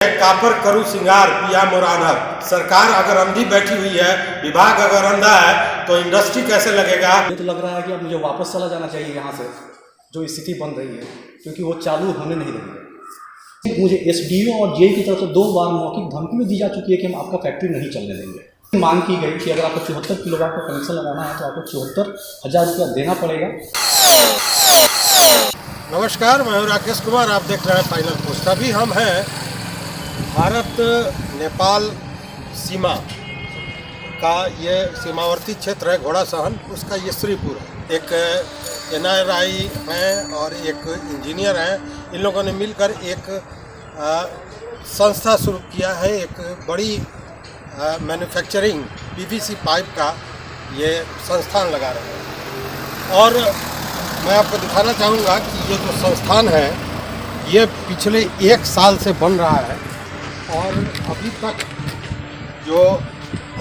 Copper करू सिंगार पिया मोरानर। सरकार अगर अंधी बैठी हुई है, विभाग अगर अंधा है, तो इंडस्ट्री कैसे लगेगा। ये तो लग रहा है कि अब मुझे वापस चला जाना चाहिए यहाँ से, जो स्थिति बन रही है, क्योंकि वो चालू होने नहीं रही है। मुझे एसडीओ और जेई की तरफ से 2 बार मौखिक धमकी भी दी जा चुकी है कि हम आपका फैक्ट्री नहीं चलने देंगे। मांग की गई कि अगर आपको 74 किलोवाट का कनेक्शन लगाना है तो आपको 74,000 रुपया देना पड़ेगा। नमस्कार, मैं हूं राकेश कुमार, आप देख रहे हैं फाइनल पोस्ट। अभी हम हैं भारत नेपाल सीमा का, ये सीमावर्ती क्षेत्र है घोड़ा सहन, उसका ये श्रीपुर है। एक NRI हैं और एक इंजीनियर हैं, इन लोगों ने मिलकर एक संस्था शुरू किया है। एक बड़ी मैन्युफैक्चरिंग PVC पाइप का ये संस्थान लगा रहे हैं। और मैं आपको दिखाना चाहूँगा कि ये जो संस्थान है ये पिछले 1 साल से बन रहा है और अभी तक जो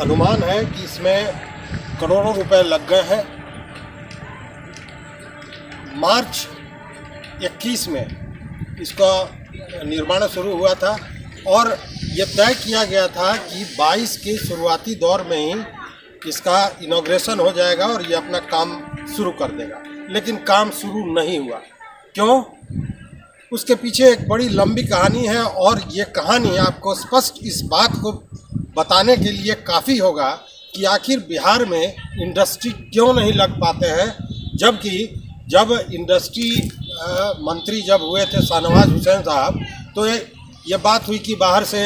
अनुमान है कि इसमें करोड़ों रुपए लग गए हैं। मार्च 21 में इसका निर्माण शुरू हुआ था और ये तय किया गया था कि 22 के शुरुआती दौर में ही इसका इनॉग्रेशन हो जाएगा और ये अपना काम शुरू कर देगा, लेकिन काम शुरू नहीं हुआ। क्यों? उसके पीछे एक बड़ी लंबी कहानी है और ये कहानी आपको स्पष्ट इस बात को बताने के लिए काफ़ी होगा कि आखिर बिहार में इंडस्ट्री क्यों नहीं लग पाते हैं। जबकि जब इंडस्ट्री मंत्री जब हुए थे शाहनवाज हुसैन साहब, तो ये बात हुई कि बाहर से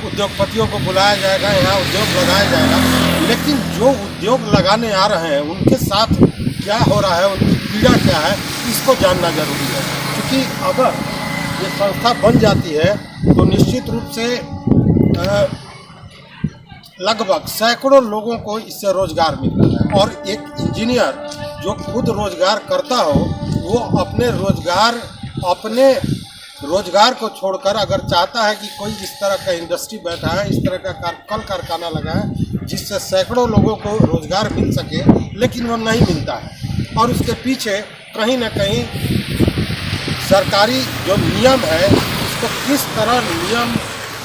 उद्योगपतियों को बुलाया जाएगा, यहाँ उद्योग लगाया जाएगा। लेकिन जो उद्योग लगाने आ रहे हैं उनके साथ क्या हो रहा है, उनकी पीड़ा क्या है, इसको जानना जरूरी है। क्योंकि अगर ये संस्था बन जाती है तो निश्चित रूप से लगभग सैकड़ों लोगों को इससे रोजगार मिलता है। और एक इंजीनियर जो खुद रोजगार करता हो, वो अपने रोजगार को छोड़कर अगर चाहता है कि कोई इस तरह का इंडस्ट्री बैठा है, इस तरह का कल कारखाना लगा है जिससे सैकड़ों लोगों को रोजगार मिल सके, लेकिन वो नहीं मिलता है। और उसके पीछे कहीं ना कहीं सरकारी जो नियम है, उसको किस तरह नियम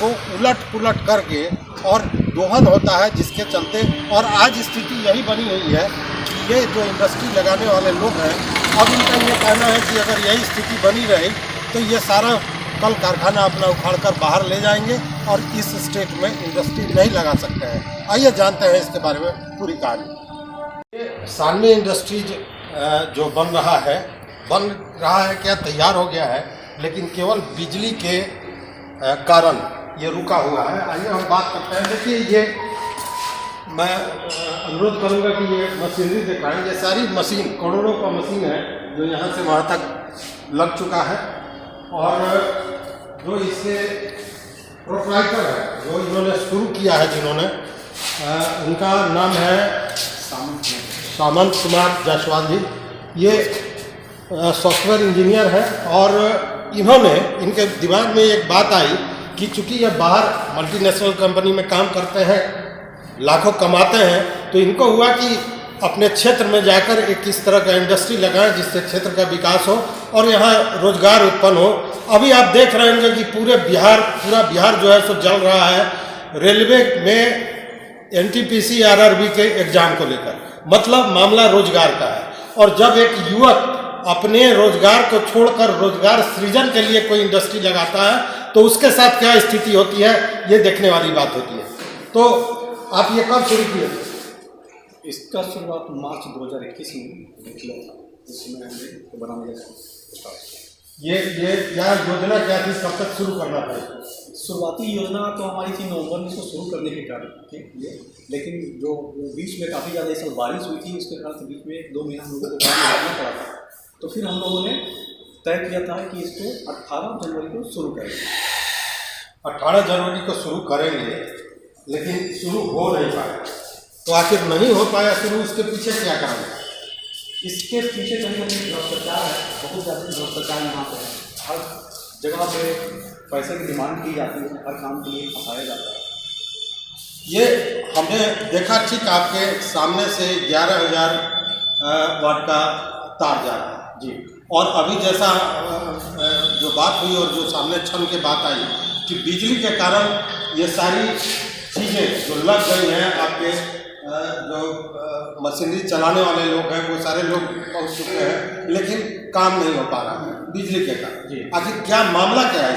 को उलट पुलट करके और दोहन होता है, जिसके चलते और आज स्थिति यही बनी हुई है कि ये जो इंडस्ट्री लगाने वाले लोग हैं, अब इनका ये कहना है कि अगर यही स्थिति बनी रही तो ये सारा कल कारखाना अपना उखाड़कर बाहर ले जाएंगे और इस स्टेट में इंडस्ट्री नहीं लगा सकते हैं। आइए जानते हैं इसके बारे में पूरी कहानी। ये सानवी इंडस्ट्रीज जो बन रहा है क्या तैयार हो गया है, लेकिन केवल बिजली के कारण ये रुका हुआ है। आइए हम बात करते हैं। देखिए, ये मैं अनुरोध करूंगा कि ये मशीनरी दिखाएं। ये सारी मशीन, करोड़ों का मशीन है जो यहाँ से वहाँ तक लग चुका है। और जो इसके प्रोप्राइटर है, जो इन्होंने शुरू किया है, जिन्होंने उनका नाम है सामंत कुमार जायसवाल जी। ये सॉफ्टवेयर इंजीनियर है और इनके दिमाग में एक बात आई कि चूँकि ये बाहर मल्टीनेशनल कंपनी में काम करते हैं, लाखों कमाते हैं, तो इनको हुआ कि अपने क्षेत्र में जाकर एक इस तरह का इंडस्ट्री लगाएं जिससे क्षेत्र का विकास हो और यहाँ रोजगार उत्पन्न हो। अभी आप देख रहे होंगे कि पूरा बिहार जो है सो जल रहा है रेलवे में NTPC RRB के एग्जाम को लेकर। मतलब मामला रोजगार का है। और जब एक युवक अपने रोजगार को छोड़कर रोजगार सृजन के लिए कोई इंडस्ट्री लगाता है तो उसके साथ क्या स्थिति होती है, ये देखने वाली बात होती है। तो आप ये कब शुरू किए? इसका शुरुआत मार्च 2021 में किया था, जिसमें हमने बनाने लगा। ये क्या योजना क्या थी, कब तक शुरू करना था? शुरुआती योजना तो हमारी थी नवंबर में इसको शुरू करने के कारण के लिए, लेकिन जो बीच में काफ़ी ज़्यादा इस बारिश हुई थी, उसके कारण बीच में 2 महीना हम लोगों को काम करना पड़ा था। तो फिर हम लोगों ने तय किया था कि इसको 18 जनवरी को शुरू करेंगे। 18 जनवरी को शुरू करेंगे, लेकिन शुरू हो नहीं पाया। तो आखिर नहीं हो पाया शुरू, इसके पीछे क्या कारण है? इसके पीछे कहीं ना कहीं भ्रष्टाचार है, बहुत ज़्यादा भ्रष्टाचार यहाँ पे है। हर जगह पे पैसे की डिमांड की जाती है, हर काम के लिए फंसाया जाता है। ये हमने देखा, ठीक आपके सामने से 11,000 वाट का तार जा रहा है जी। और अभी जैसा जो बात हुई और जो सामने क्षण के बात आई कि बिजली के कारण ये सारी चीज़ें जो लग गई हैं आपके जो मशीनरी चलाने वाले लोग हैं वो सारे लोग पहुंच चुके हैं, लेकिन काम नहीं हो पा रहा है बिजली के कारण। आखिर क्या मामला क्या है?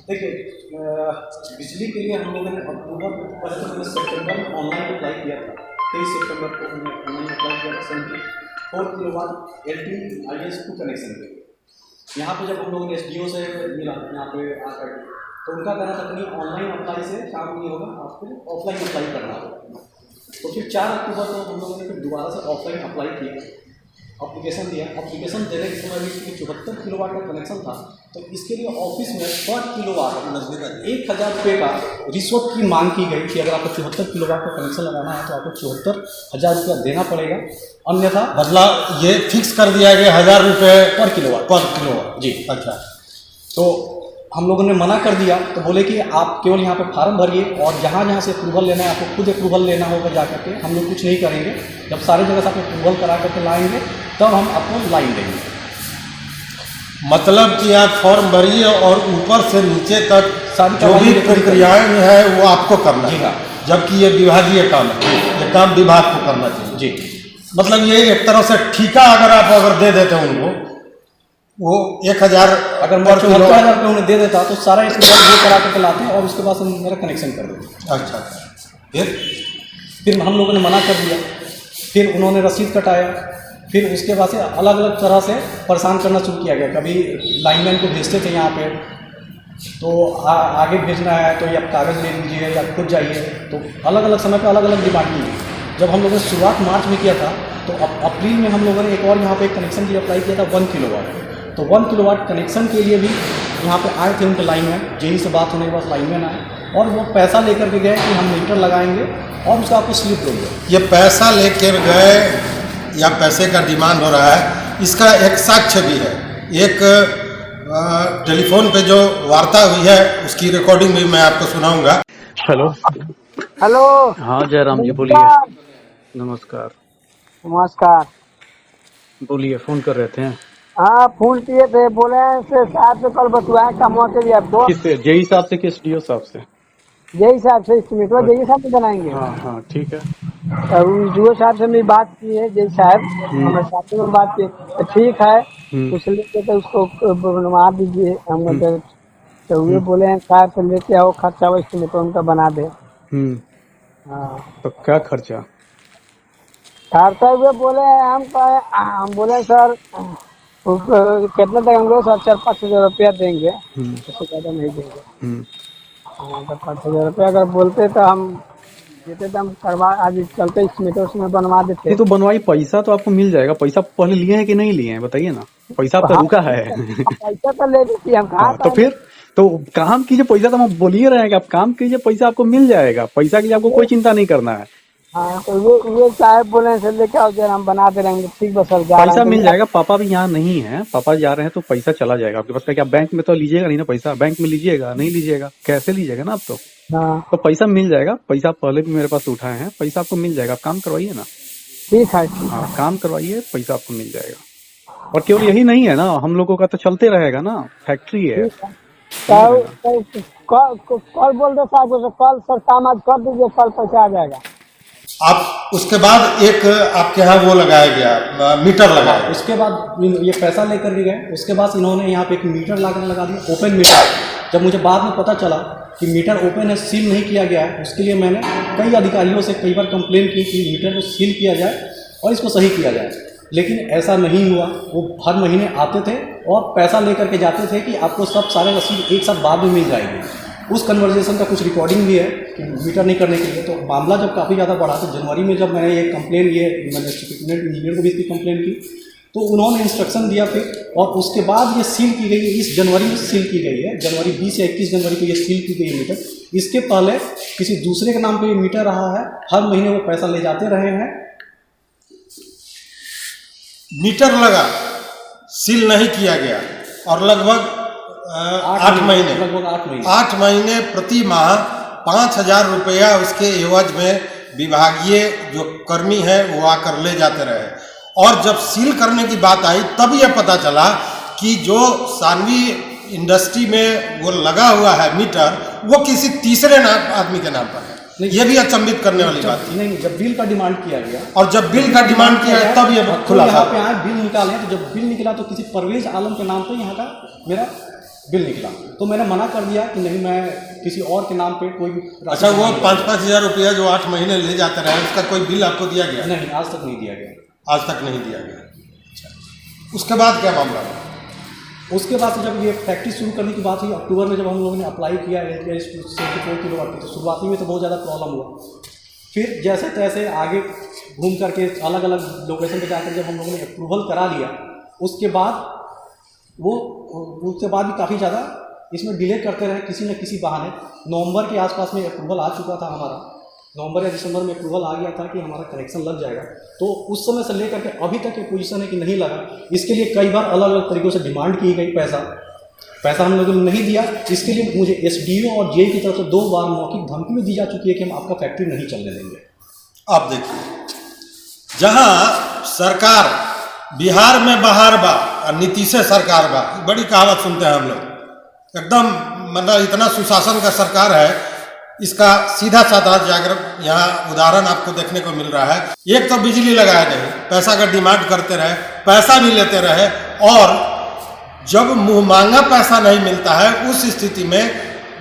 देखिए, बिजली के लिए हम लोगों ने अक्टूबर सितंबर में ऑनलाइन अप्लाई किया था। 23 सितंबर को हमने ऑनलाइन अप्लाई किया था 74 किलोवाट LTIS2 कनेक्शन पे। यहाँ पे जब हम लोगों ने SDO से मिला यहाँ पे आकर, तो उनका कहना था कि ऑनलाइन अप्लाई से काम नहीं होगा, आपको ऑफलाइन अप्लाई करना होगा। तो फिर 4 अक्टूबर को हम लोगों ने फिर दोबारा से ऑफलाइन अप्लाई किया, एप्लीकेशन दिया। एप्लीकेशन देने के समय भी 74 किलोवाट का कनेक्शन था, तो इसके लिए ऑफिस में पर किलोवाट 1000 रुपये का रिश्वत की मांग की गई कि अगर आपको 74 किलोवाट का कनेक्शन लगाना है तो आपको 74,000 रुपया देना पड़ेगा, अन्यथा मतलब ये फिक्स कर दिया गया 1000 रुपये पर किलोवाट। जी, अच्छा। तो हम लोगों ने मना कर दिया, तो बोले कि आप केवल यहाँ पे फार्म भरिए और जहाँ जहाँ से अप्रूवल लेना है आपको खुद अप्रूवल लेना होगा जा करके, हम लोग कुछ नहीं करेंगे। जब सारे जगह से आप अप्रूवल करा करके लाएंगे तब हम आपको लाइन देंगे। मतलब कि आप फॉर्म भरिए और ऊपर से नीचे तक सारी जो भी प्रक्रियाएं है वो आपको करना जी है। हाँ, जबकि ये विभागीय काम है, ये काम विभाग को करना चाहिए। जी, मतलब ये एक तरह से ठेका अगर दे देते हैं उनको, वो 1000 अगर मैं 74,000 रुपये उन्हें दे देता तो सारा अप्रूवल वो करा करके लाते हैं और उसके बाद हम मेरा कनेक्शन कर देते। अच्छा, फिर हम लोगों ने मना कर दिया, फिर उन्होंने रसीद कटाया, फिर उसके बाद से अलग अलग तरह से परेशान करना शुरू किया गया। कभी लाइनमैन को भेजते थे यहाँ पे, तो आगे भेजना है तो या कागज़ ले लीजिए या खुद जाइए, तो अलग अलग समय पे अलग अलग डिमांड की। जब हम लोगों ने शुरुआत मार्च में किया था, तो अप्रैल में हम लोगों ने एक और यहाँ पे एक कनेक्शन के लिए अप्लाई किया था 1 किलोवाट। तो 1 किलोवाट कनेक्शन के लिए भी यहाँ पे आए थे उनके लाइनमैन, जेई से बात होने के बाद लाइनमैन आए और वो पैसा लेकर के गए कि हम मीटर लगाएंगे और उसका आपको स्लिप देंगे। ये पैसा लेकर गए या पैसे का डिमांड हो रहा है, इसका एक साक्ष्य भी है। एक टेलीफोन पे जो वार्ता हुई है उसकी रिकॉर्डिंग भी मैं आपको सुनाऊंगा। Hello hello. हाँ जयराम जी बोलिए। नमस्कार। नमस्कार। बोलिए, फोन कर रहे थे? हाँ, फोन किए थे, बोले से साहब से कल बतुआए काम के लिए आपको। किससे? जेई साहब से कि एसडीओ साहब से? जेई साहब से एस्टिमेट जेई साहब से बनाएंगे। हाँ हाँ ठीक है। जीओ साहब से मेरी बात की है, जेई साहब हमारे साथ में बात की, तो ठीक है कुछ लेके तो उसको बनवा दीजिए हम। तो वे बोले हैं साहब से लेके आओ, खर्चा वो एस्टिमेट उनका बना दे। हाँ, तो क्या खर्चा? खर्चा हुए बोले हम बोले सर कितना तक हम लोग 4-5 हजार रुपया देंगे, उससे ज्यादा नहीं देंगे। हाँ, तो 5,000 रुपया अगर बोलते तो हम देते, तो हम करवा आज चलते इसमें बनवा देते। नहीं तो बनवाई, पैसा तो आपको मिल जाएगा। पैसा पहले लिए हैं कि नहीं लिए हैं बताइए ना, पैसा आपका रुका है। पैसा तो ले लीजिए हम कहा। तो फिर तो काम कीजिए, पैसा तो हम बोलिए रहे हैं कि आप काम कीजिए, पैसा आपको मिल जाएगा। पैसा के लिए आपको कोई चिंता नहीं करना है। हाँ, तो ये साहब बोले से लेके आओ जरा, हम बना दे रहेंगे। ठीक बस सर, पैसा मिल जाएगा। पापा भी यहाँ नहीं है, पापा जा रहे हैं तो पैसा चला जाएगा आपके पास। क्या बैंक में तो लीजिएगा नहीं ना पैसा? बैंक में लीजिएगा नहीं? लीजिएगा कैसे लीजिएगा ना आप तो। हाँ, तो पैसा मिल जाएगा। पैसा पहले भी मेरे पास उठाए हैं, पैसा आपको मिल जाएगा। आप काम करवाइए ना। ठीक है। हाँ, काम करवाइए, पैसा आपको मिल जाएगा। और केवल यही नहीं है ना, हम लोगों का तो चलते रहेगा ना, फैक्ट्री है। कल बोल दो साहब को, कल सर काम आज कर दीजिए, कल पैसा आ जाएगा। आप उसके बाद एक आपके यहाँ वो लगाया गया, मीटर लगाया। उसके बाद ये पैसा लेकर के गए, उसके बाद इन्होंने यहाँ पे एक मीटर लगा दिया, ओपन मीटर। जब मुझे बाद में पता चला कि मीटर ओपन है, सील नहीं किया गया है, उसके लिए मैंने कई अधिकारियों से कई बार कंप्लेन की कि मीटर को सील किया जाए और इसको सही किया जाए, लेकिन ऐसा नहीं हुआ। वो हर महीने आते थे और पैसा लेकर के जाते थे कि आपको सब सारे रसीद एक साथ बाद में मिल जाएगी। उस कन्वर्जेशन का कुछ रिकॉर्डिंग भी है कि मीटर नहीं करने के लिए। तो मामला जब काफ़ी ज़्यादा बढ़ा, तो जनवरी में जब मैंने ये कंप्लेन मैंने इंजीनियर को भी इसकी कंप्लेन की, तो उन्होंने इंस्ट्रक्शन दिया फिर, और उसके बाद ये सील की गई है। इस जनवरी में सील की गई है, जनवरी 20 या 21 जनवरी को ये सील की गई है मीटर। इसके पहले किसी दूसरे के नाम पे ये मीटर रहा है, हर महीने वो पैसा ले जाते रहे हैं। मीटर लगा, सील नहीं किया गया, और लगभग 8 महीने प्रति माह 5,000 रुपया उसके एवज में विभागीय जो कर्मी है वो आकर ले जाते रहे। और जब सील करने की बात आई तब यह पता चला कि जो सानवी इंडस्ट्री में वो लगा हुआ है मीटर, वो किसी तीसरे आदमी के नाम पर है। ये भी अचंभित करने वाली बात है। नहीं, जब बिल का डिमांड किया गया और जब बिल का डिमांड किया गया तब ये खुला यहाँ पे आए बिल निकाले, तो जब बिल निकला तो किसी परवेज आलम के नाम पे यहाँ का मेरा बिल निकला, तो मैंने मना कर दिया कि नहीं, मैं किसी और के नाम पे कोई भी। अच्छा, वो 5-5 हज़ार रुपया जो 8 महीने ले जाते रहे, उसका कोई बिल आपको दिया गया? नहीं, आज तक नहीं दिया गया। आज तक नहीं दिया गया। उसके बाद क्या मामला है? उसके बाद से जब ये फैक्ट्री शुरू करने की बात हुई, अक्टूबर में जब हम लोगों ने अप्लाई किया 74 किलोवाट, तो शुरुआती में तो बहुत ज़्यादा प्रॉब्लम हुआ। फिर जैसे तैसे आगे घूम करके अलग अलग लोकेशन पे जाकर जब हम लोगों ने अप्रूवल करा लिया, उसके बाद भी काफ़ी ज़्यादा इसमें डिले करते रहे किसी न किसी बहाने। नवंबर के आसपास में अप्रूवल आ चुका था हमारा, नवंबर या दिसंबर में अप्रूवल आ गया था कि हमारा कनेक्शन लग जाएगा। तो उस समय से लेकर के अभी तक ये पोजीशन है कि नहीं लगा। इसके लिए कई बार अलग अलग तरीक़ों से डिमांड की गई, पैसा हम लोगों ने नहीं दिया। इसके लिए मुझे SDO और JE की तरफ से 2 बार मौखिक धमकी भी दी जा चुकी है कि हम आपका फैक्ट्री नहीं चलने देंगे। आप देखिए, जहाँ सरकार बिहार में बहार बा और नीतीश सरकार बा, बड़ी कहावत सुनते हैं हम लोग, एकदम मतलब इतना सुशासन का सरकार है। इसका सीधा साधा जागरूक यहाँ उदाहरण आपको देखने को मिल रहा है। एक तो बिजली लगाए नहीं, पैसा का डिमांड करते रहे, पैसा भी लेते रहे, और जब मुँह मांगा पैसा नहीं मिलता है, उस स्थिति में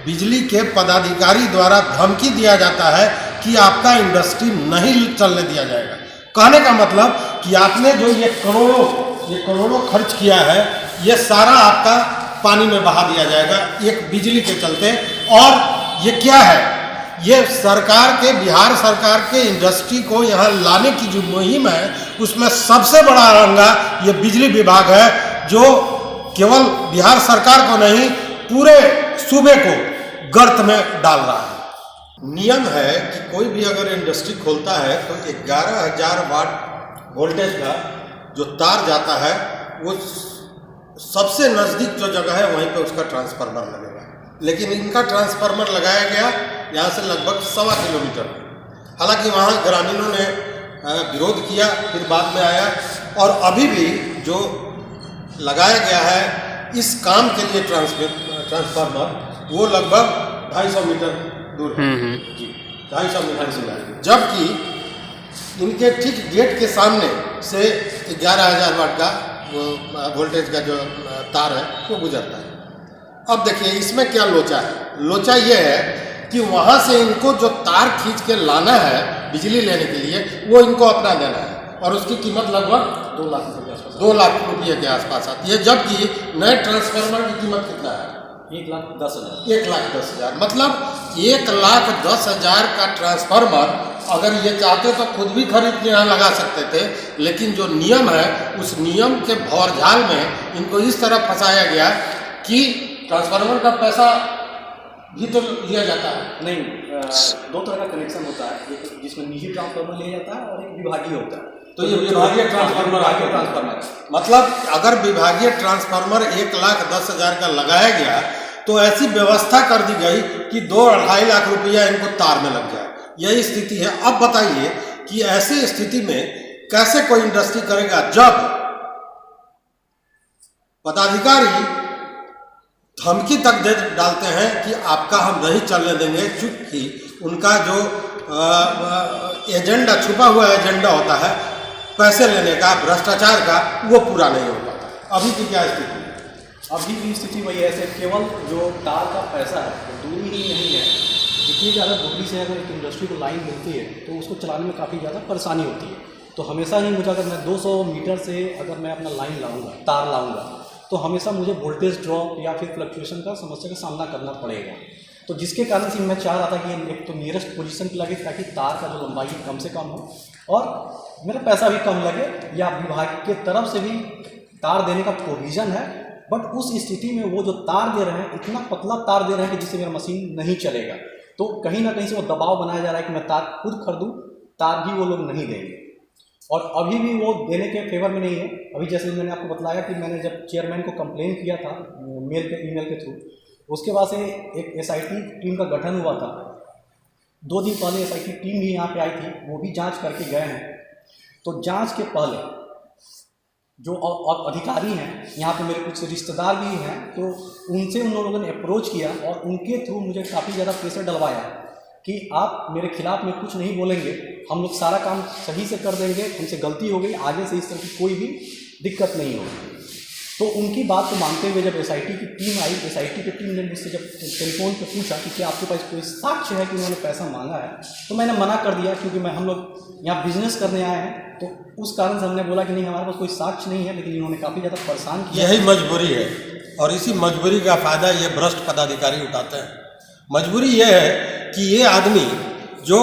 बिजली के पदाधिकारी द्वारा धमकी दिया जाता है कि आपका इंडस्ट्री नहीं चलने दिया जाएगा। कहने का मतलब कि आपने जो ये करोड़ों खर्च किया है, ये सारा आपका पानी में बहा दिया जाएगा एक बिजली के चलते। और ये क्या है? ये सरकार के, बिहार सरकार के इंडस्ट्री को यहाँ लाने की जो मुहिम है, उसमें सबसे बड़ा रंगा ये बिजली विभाग है, जो केवल बिहार सरकार को नहीं, पूरे सूबे को गर्त में डाल रहा है। नियम है कि कोई भी अगर इंडस्ट्री खोलता है तो 11,000 वाट वोल्टेज का जो तार जाता है, वो सबसे नज़दीक जो जगह है वहीं पे उसका ट्रांसफार्मर लगेगा। लेकिन इनका ट्रांसफार्मर लगाया गया यहाँ से लगभग 1.25 किलोमीटर। हालांकि वहाँ ग्रामीणों ने विरोध किया, फिर बाद में आया, और अभी भी जो लगाया गया है इस काम के लिए ट्रांसफार्मर, वो लगभग 250 मीटर दूर है जी, 250 मीटर से है। जबकि इनके ठीक गेट के सामने से 11,000 वाट का वो वोल्टेज का जो तार है वो गुजरता है। अब देखिए इसमें क्या लोचा है। लोचा ये है कि वहाँ से इनको जो तार खींच के लाना है बिजली लेने के लिए, वो इनको अपना देना है, और उसकी कीमत लगभग 2 लाख रुपये के आसपास, 2 लाख रुपये के आसपास आती है। जबकि नए ट्रांसफार्मर की कीमत कितना है? 1,10,000। 1,10,000 मतलब 1,10,000 का ट्रांसफार्मर अगर ये चाहते तो खुद भी खरीद के यहाँ लगा सकते थे। लेकिन जो नियम है, उस नियम के भौरझाल में इनको इस तरह फंसाया गया कि ट्रांसफार्मर का पैसा भी तो लिया जाता है। नहीं, 2 तरह का कनेक्शन होता है, एक जिसमें निजी ट्रांसफार्मर लिया जाता है और एक विभागीय होता है। तो ये विभागीय ट्रांसफार्मर मतलब अगर विभागीय ट्रांसफार्मर 1,10,000 का लगाया गया तो ऐसी व्यवस्था कर दी गई कि 2-2.5 लाख रुपया इनको तार में लग जाए। यही स्थिति है। अब बताइए कि ऐसी स्थिति में कैसे कोई इंडस्ट्री करेगा, जब पदाधिकारी धमकी तक दे डालते हैं कि आपका हम नहीं चलने देंगे, चूंकि उनका जो एजेंडा, छुपा हुआ एजेंडा होता है पैसे लेने का, भ्रष्टाचार का, वो पूरा नहीं हो पाता। अभी की क्या स्थिति है? अभी की स्थिति वही है, केवल जो तार का पैसा है वो दूरी ही नहीं है। जितनी ज़्यादा दूरी से अगर एक इंडस्ट्री को लाइन मिलती है तो उसको चलाने में काफ़ी ज़्यादा परेशानी होती है। तो हमेशा ही मुझे, अगर मैं 200 मीटर से अगर मैं अपना लाइन लाऊंगा, तार लाऊंगा, तो हमेशा मुझे वोल्टेज ड्रॉप या फिर फ्लक्चुएशन का समस्या का सामना करना पड़ेगा। तो जिसके कारण से मैं चाह रहा था कि एक तो नियरेस्ट पोजीशन पे लगे, ताकि तार का जो लंबाई कम से कम हो और मेरा पैसा भी कम लगे, या विभाग के तरफ से भी तार देने का प्रोविज़न है। बट उस स्थिति में वो जो तार दे रहे हैं, इतना पतला तार दे रहे हैं कि जिससे मेरा मशीन नहीं चलेगा। तो कहीं ना कहीं से वो दबाव बनाया जा रहा है कि मैं तार खुद खरीदूँ, तार भी वो लोग नहीं देंगे। और अभी भी वो देने के फेवर में नहीं है। अभी जैसे मैंने आपको बताया कि मैंने जब चेयरमैन को कंप्लेन किया था ईमेल के थ्रू, उसके बाद से एक SIT टीम का गठन हुआ था। 2 दिन पहले SIT टीम भी यहाँ पे आई थी, वो भी जांच करके गए हैं। तो जांच के पहले जो अधिकारी हैं, यहाँ पे मेरे कुछ रिश्तेदार भी हैं, तो उनसे उन लोगों ने अप्रोच किया और उनके थ्रू मुझे काफ़ी ज़्यादा प्रेशर डलवाया कि आप मेरे खिलाफ़ में कुछ नहीं बोलेंगे, हम लोग सारा काम सही से कर देंगे, हमसे गलती हो गई, आगे से इस तरह की कोई भी दिक्कत नहीं होगी। तो उनकी बात को मानते हुए जब एसआईटी की टीम आई, एसआईटी की टीम ने मुझसे जब टेलीफोन पर पूछा कि क्या आपके पास कोई साक्ष्य है कि उन्होंने पैसा मांगा है, तो मैंने मना कर दिया, क्योंकि हम लोग यहाँ बिजनेस करने आए हैं, तो उस कारण से हमने बोला कि नहीं, हमारे पास कोई साक्ष्य नहीं है, लेकिन इन्होंने काफ़ी ज़्यादा परेशान किया। यही मजबूरी है, और इसी मजबूरी का फ़ायदा ये भ्रष्ट पदाधिकारी उठाते हैं। मजबूरी ये है कि ये आदमी जो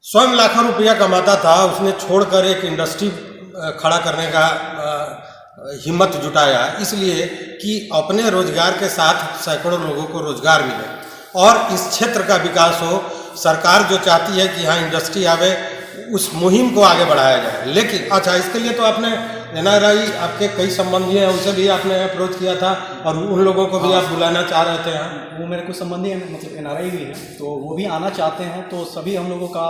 स्वयं लाखों रुपया कमाता था, उसने छोड़कर एक इंडस्ट्री खड़ा करने का हिम्मत जुटाया, इसलिए कि अपने रोजगार के साथ सैकड़ों लोगों को रोजगार मिले और इस क्षेत्र का विकास हो। सरकार जो चाहती है कि यहाँ इंडस्ट्री आवे, उस मुहिम को आगे बढ़ाया जाए। लेकिन अच्छा, इसके लिए तो आपने एनआरआई, आपके कई संबंधी हैं, उनसे भी आपने अप्रोच किया था और उन लोगों को भी आप बुलाना चाह रहे थे यहाँ? वो मेरे कुछ संबंधी हैं, मतलब एनआरआई भी हैं, तो वो भी आना चाहते हैं। तो सभी हम लोगों का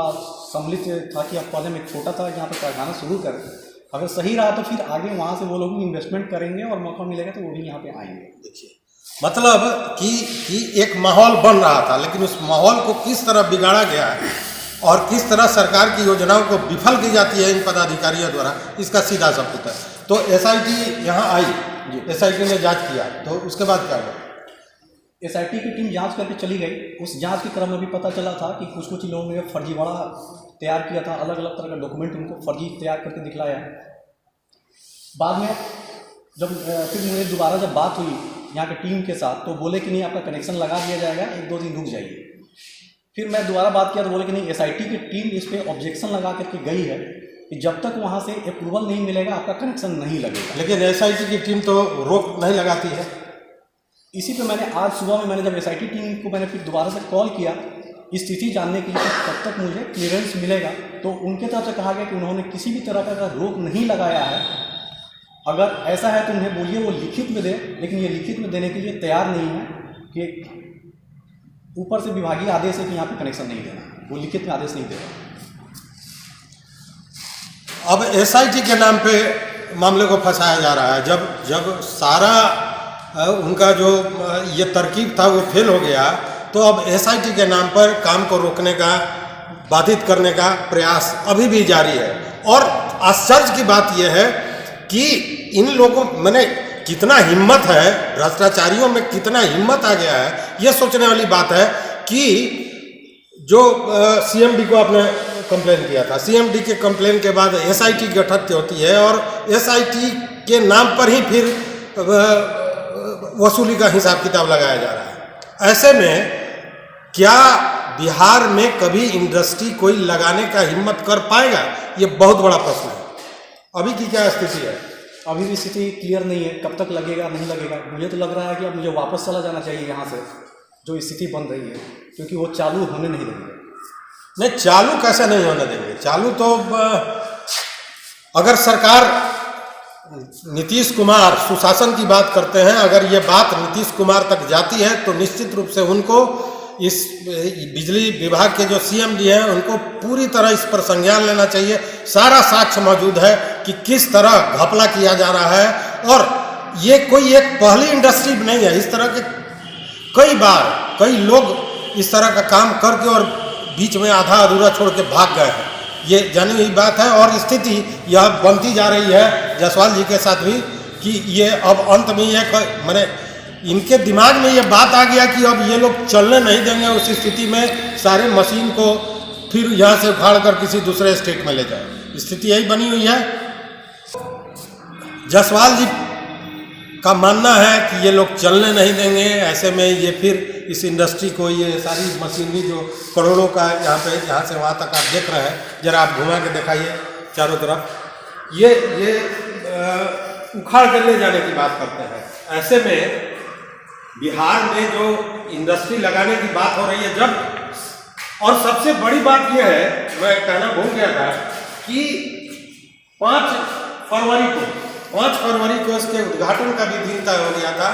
सम्मिलित था कि अब पहले में छोटा था यहाँ पर कारखाना शुरू करें, अगर सही रहा तो फिर आगे वहाँ से वो लोग भी इन्वेस्टमेंट करेंगे और मौका मिलेगा तो वो भी यहाँ पे आएंगे। देखिए, मतलब कि एक माहौल बन रहा था, लेकिन उस माहौल को किस तरह बिगाड़ा गया है और किस तरह सरकार की योजनाओं को विफल की जाती है इन पदाधिकारियों द्वारा, इसका सीधा सबूत है। तो एसआईटी यहाँ आई, एसआईटी ने जांच किया, तो उसके बाद क्या हुआ? एसआईटी की टीम जांच करके चली गई। उस जांच के क्रम में भी पता चला था कि कुछ कुछ लोगों ने फर्जीवाड़ा तैयार किया था, अलग अलग तरह का डॉक्यूमेंट उनको फर्जी तैयार करके दिखलाया। बाद में जब फिर मुझे दोबारा जब बात हुई यहाँ की टीम के साथ, तो बोले कि नहीं, आपका कनेक्शन लगा दिया जाएगा, 1-2 दिन रुक जाइए। फिर मैं दोबारा बात किया तो बोले कि नहीं, एसआईटी की टीम इस पर ऑब्जेक्शन लगा करके गई है कि जब तक वहाँ से अप्रूवल नहीं मिलेगा आपका कनेक्शन नहीं लगेगा। लेकिन एसआईटी की टीम तो रोक नहीं लगाती है। इसी पे मैंने आज सुबह में मैंने जब एसआईटी टीम को मैंने फिर दोबारा से कॉल किया स्थिति जानने के लिए कि कब तक मुझे क्लियरेंस मिलेगा, तो उनके तरफ से कहा गया कि उन्होंने किसी भी तरह का रोक नहीं लगाया है। अगर ऐसा है तो उन्हें बोलिए वो लिखित में दें, लेकिन ये लिखित में देने के लिए तैयार नहीं है कि ऊपर से विभागीय आदेश है कि यहाँ पे कनेक्शन नहीं देना, वो लिखित में आदेश नहीं देगा। अब एसआईटी के नाम पे मामले को फंसाया जा रहा है। जब सारा उनका जो ये तरकीब था वो फेल हो गया, तो अब एसआईटी के नाम पर काम को रोकने का, बाधित करने का प्रयास अभी भी जारी है। और आश्चर्य की बात यह है कि इन लोगों मैंने कितना हिम्मत है, भ्रष्टाचारियों में कितना हिम्मत आ गया है, ये सोचने वाली बात है कि जो सीएमडी को आपने कंप्लेन किया था, सीएमडी के कंप्लेन के बाद एसआईटी गठित होती है और एसआईटी के नाम पर ही फिर वसूली का हिसाब किताब लगाया जा रहा है। ऐसे में क्या बिहार में कभी इंडस्ट्री कोई लगाने का हिम्मत कर पाएगा, ये बहुत बड़ा प्रश्न है। अभी की क्या स्थिति है? अभी भी स्थिति क्लियर नहीं है, कब तक लगेगा नहीं लगेगा। मुझे तो लग रहा है कि अब मुझे वापस चला जाना चाहिए यहाँ से, जो स्थिति बन रही है, क्योंकि वो चालू होने नहीं देंगे। नहीं, चालू कैसे नहीं होने देंगे? चालू तो अगर सरकार, नीतीश कुमार सुशासन की बात करते हैं, अगर ये बात नीतीश कुमार तक जाती है तो निश्चित रूप से उनको इस बिजली विभाग के जो सीएमडी हैं उनको पूरी तरह इस पर संज्ञान लेना चाहिए। सारा साक्ष्य मौजूद है कि किस तरह घपला किया जा रहा है, और ये कोई एक पहली इंडस्ट्री नहीं है। इस तरह के कई बार कई लोग इस तरह का काम करके और बीच में आधा अधूरा छोड़ के भाग गए हैं, ये जानी हुई बात है। और स्थिति यह बनती जा रही है जायसवाल जी के साथ भी कि ये अब अंत में ये मैंने इनके दिमाग में ये बात आ गया कि अब ये लोग चलने नहीं देंगे। उस स्थिति में सारे मशीन को फिर यहाँ से उखाड़ कर किसी दूसरे स्टेट में ले जाए, स्थिति यही बनी हुई है। जायसवाल जी का मानना है कि ये लोग चलने नहीं देंगे। ऐसे में ये फिर इस इंडस्ट्री को, ये सारी मशीनरी जो करोड़ों का यहाँ से वहाँ तक आप देख रहे हैं, जरा आप घुमा के दिखाइए चारों तरफ, ये उखाड़ कर ले जाने की बात करते हैं। ऐसे में बिहार में जो इंडस्ट्री लगाने की बात हो रही है, जब और सबसे बड़ी बात यह है, मैं कहना भूल गया था कि 5 फरवरी को इसके उद्घाटन का भी दिन तय हो गया था।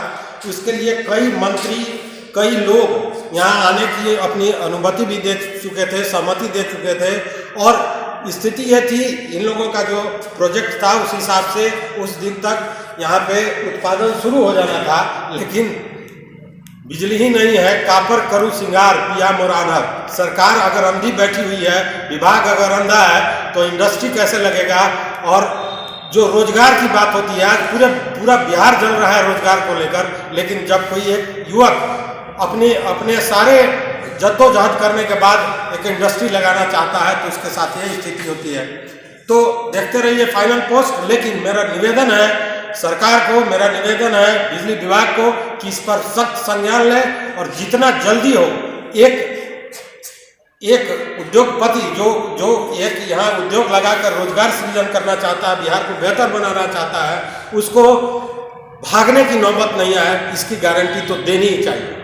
इसके लिए कई मंत्री, कई लोग यहाँ आने की अपनी अनुमति भी दे चुके थे, सहमति दे चुके थे, और स्थिति ये थी, इन लोगों का जो प्रोजेक्ट था उस हिसाब से उस दिन तक यहाँ पे उत्पादन शुरू हो जाना था, लेकिन बिजली ही नहीं है, कापर करू सिंगार पिया मोरानर। सरकार अगर अंधी बैठी हुई है, विभाग अगर अंधा है, तो इंडस्ट्री कैसे लगेगा। और जो रोजगार की बात होती है, आज पूरा बिहार जल रहा है रोजगार को लेकर, लेकिन जब कोई एक युवक अपने सारे जद्दोजहद करने के बाद एक इंडस्ट्री लगाना चाहता है तो उसके साथ यही स्थिति होती है। तो देखते रहिए फाइनल पोस्ट। लेकिन मेरा निवेदन है सरकार को, मेरा निवेदन है बिजली विभाग को कि इस पर सख्त संज्ञान ले और जितना जल्दी हो एक उद्योगपति जो एक यहाँ उद्योग लगाकर रोजगार सृजन करना चाहता है, बिहार को बेहतर बनाना चाहता है, उसको भागने की नौबत नहीं आए, इसकी गारंटी तो देनी ही चाहिए।